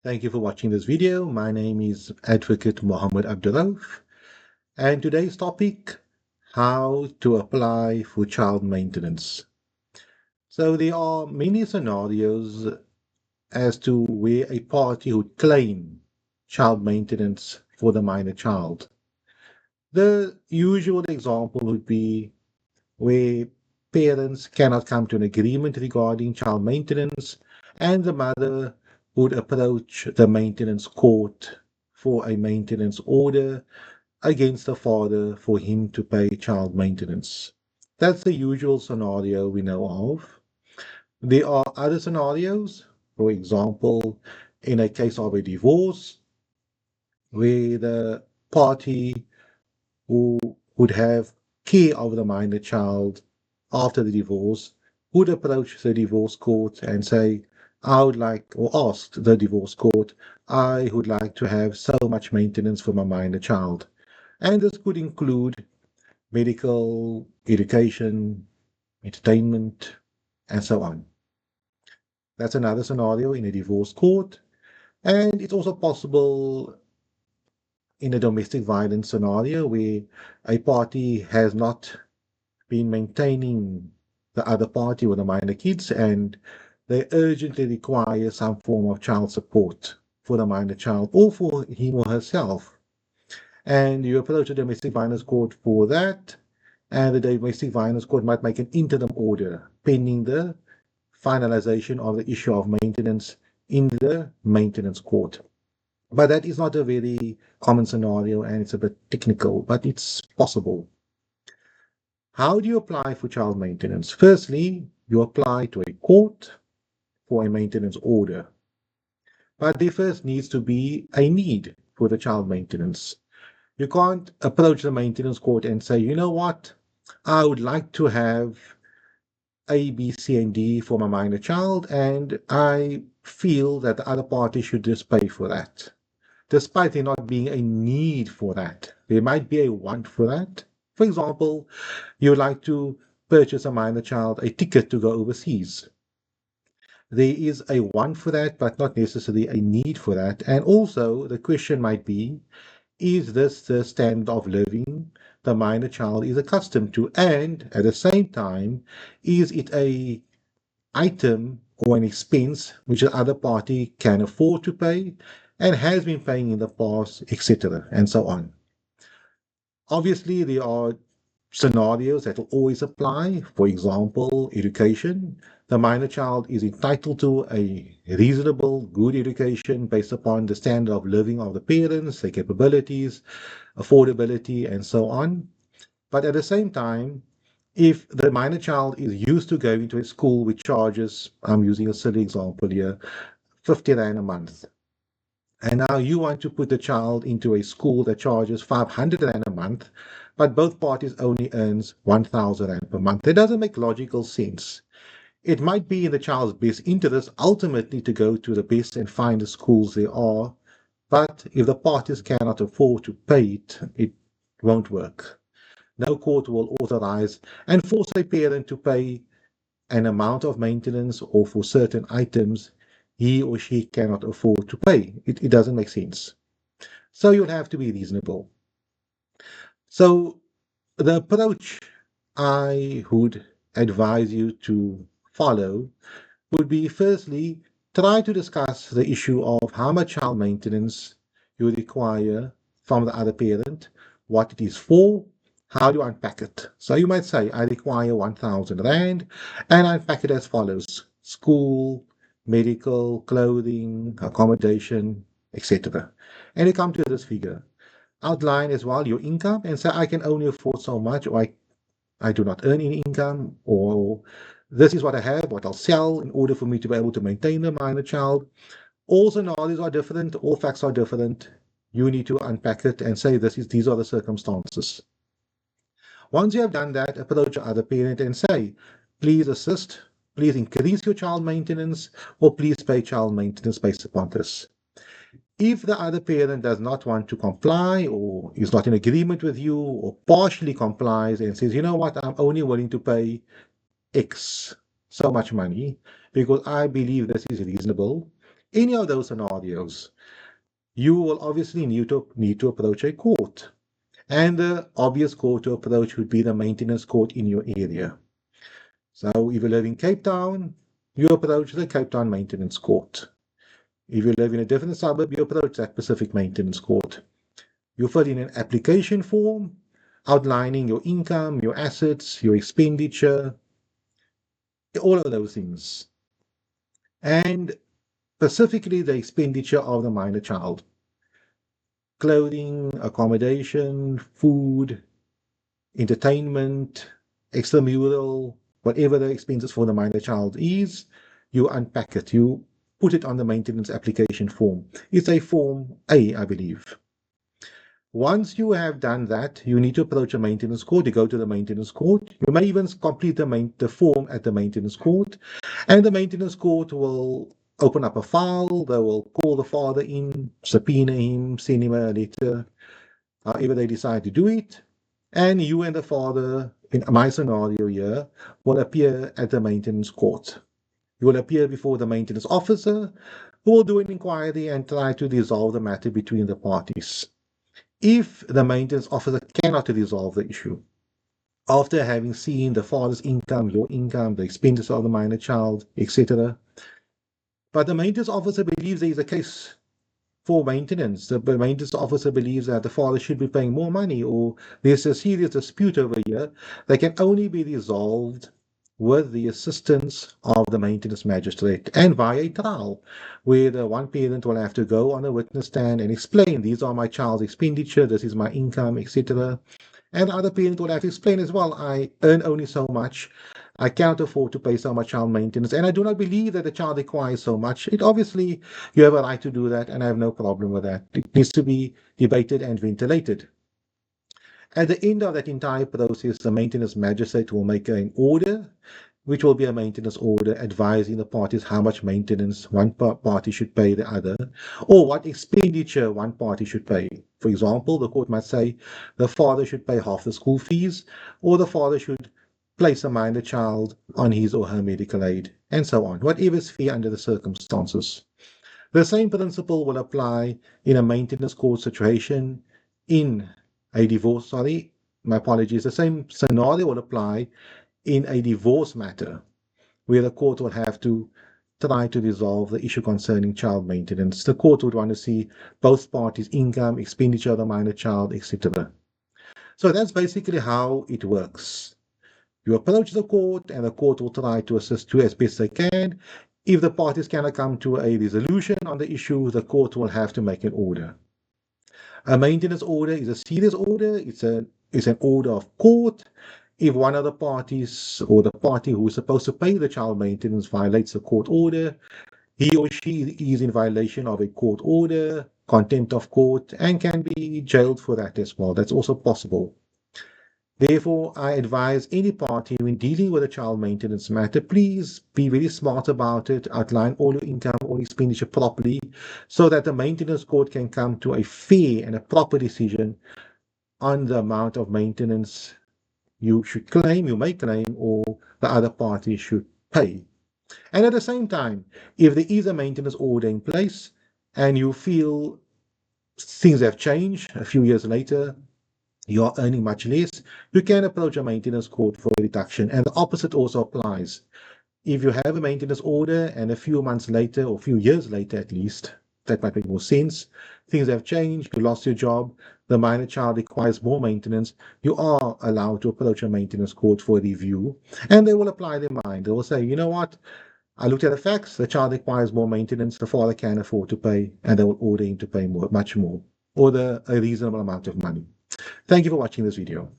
Thank you for watching this video. My name is Advocate Mohammed Abduroaf, and today's topic, how to apply for child maintenance. So there are many scenarios as to where a party would claim child maintenance for the minor child. The usual example would be where parents cannot come to an agreement regarding child maintenance, and the mother would approach the maintenance court for a maintenance order against the father for him to pay child maintenance. That's the usual scenario we know of. There are other scenarios, for example, in a case of a divorce, where the party who would have care of the minor child after the divorce would approach the divorce court and say, I would like, or ask the divorce court, I would like to have so much maintenance for my minor child. And this could include medical, education, entertainment, and so on. That's another scenario in a divorce court. And it's also possible in a domestic violence scenario where a party has not been maintaining the other party or the minor kids, and they urgently require some form of child support for the minor child or for him or herself. And you approach the domestic violence court for that, and the domestic violence court might make an interim order pending the finalization of the issue of maintenance in the maintenance court. But that is not a very common scenario, and it's a bit technical, but it's possible. How do you apply for child maintenance? Firstly, you apply to a court for a maintenance order. But there first needs to be a need for the child maintenance. You can't approach the maintenance court and say, you know what, I would like to have A, B, C, and D for my minor child, and I feel that the other party should just pay for that. Despite there not being a need for that, there might be a want for that. For example, you would like to purchase a minor child a ticket to go overseas. There is a want for that, but not necessarily a need for that. And also, the question might be, is this the standard of living the minor child is accustomed to? And at the same time, is it a item or an expense which the other party can afford to pay and has been paying in the past, etc., and so on. Obviously, there are scenarios that will always apply. For example, education. The minor child is entitled to a reasonable, good education based upon the standard of living of the parents, their capabilities, affordability, and so on. But at the same time, if the minor child is used to going to a school which charges, I'm using a silly example here, 50 Rand a month, and now you want to put the child into a school that charges 500 Rand a month, but both parties only earns 1,000 Rand per month. That doesn't make logical sense. It might be in the child's best interest ultimately to go to the best and find the schools there are, but if the parties cannot afford to pay it, it won't work. No court will authorize and force a parent to pay an amount of maintenance or for certain items he or she cannot afford to pay. It doesn't make sense. So you'll have to be reasonable. So the approach I would advise you to follow would be, firstly, try to discuss the issue of how much child maintenance you require from the other parent, what it is for, how do you unpack it. So you might say, I require 1,000 Rand, and I unpack it as follows: school, medical, clothing, accommodation, etc. And you come to this figure. Outline as well your income and say, I can only afford so much, or I do not earn any income, or this is what I have, what I'll sell in order for me to be able to maintain the minor child. All scenarios are different, all facts are different. You need to unpack it and say these are the circumstances. Once you have done that, approach your other parent and say, please assist, please increase your child maintenance, or please pay child maintenance based upon this. If the other parent does not want to comply or is not in agreement with you or partially complies and says, you know what, I'm only willing to pay X, so much money, because I believe this is reasonable, any of those scenarios, you will obviously need to approach a court. And the obvious court to approach would be the maintenance court in your area. So if you live in Cape Town, you approach the Cape Town Maintenance Court. If you live in a different suburb, you approach that Pacific Maintenance Court. You fill in an application form outlining your income, your assets, your expenditure, all of those things. And specifically the expenditure of the minor child. Clothing, accommodation, food, entertainment, extramural, whatever the expenses for the minor child is, you unpack it. You put it on the maintenance application form. It's a Form A, I believe. Once you have done that, you need to approach a maintenance court. You go to the maintenance court. You may even complete the form at the maintenance court. And the maintenance court will open up a file. They will call the father in, subpoena him, send him a letter, however they decide to do it. And you and the father, in my scenario here, will appear at the maintenance court. You will appear before the maintenance officer, who will do an inquiry and try to resolve the matter between the parties. If the maintenance officer cannot resolve the issue, after having seen the father's income, your income, the expenditure of the minor child, etc., but the maintenance officer believes there is a case for maintenance, the maintenance officer believes that the father should be paying more money, or there's a serious dispute over here, that can only be resolved with the assistance of the maintenance magistrate and via a trial, where the one parent will have to go on a witness stand and explain, these are my child's expenditure, this is my income, etc. And the other parent will have to explain as well, I earn only so much, I can't afford to pay so much child maintenance, and I do not believe that the child requires so much. It obviously, you have a right to do that, and I have no problem with that. It needs to be debated and ventilated. At the end of that entire process, the maintenance magistrate will make an order, which will be a maintenance order advising the parties how much maintenance one party should pay the other, or what expenditure one party should pay. For example, the court might say the father should pay half the school fees, or the father should place a minor child on his or her medical aid, and so on, whatever is fair under the circumstances. The same principle will apply in a maintenance court situation in a divorce, my apologies, the same scenario will apply in a divorce matter, where the court will have to try to resolve the issue concerning child maintenance. The court would want to see both parties' income, expenditure of the minor child, etc. So that's basically how it works. You approach the court, and the court will try to assist you as best they can. If the parties cannot come to a resolution on the issue, the court will have to make an order. A maintenance order is a serious order. It's an order of court. If one of the parties, or the party who is supposed to pay the child maintenance, violates a court order, he or she is in violation of a court order, contempt of court, and can be jailed for that as well. That's also possible. Therefore, I advise any party when dealing with a child maintenance matter, please be very smart about it, outline all your income, all expenditure properly, so that the maintenance court can come to a fair and a proper decision on the amount of maintenance you should claim, you may claim, or the other party should pay. And at the same time, if there is a maintenance order in place and you feel things have changed a few years later, you are earning much less, you can approach a maintenance court for a reduction. And the opposite also applies. If you have a maintenance order and a few months later, or a few years later at least, that might make more sense, things have changed, you lost your job, the minor child requires more maintenance, you are allowed to approach a maintenance court for a review, and they will apply their mind. They will say, you know what, I looked at the facts, the child requires more maintenance, the father can't afford to pay, and they will order him to pay more, much more, or a reasonable amount of money. Thank you for watching this video.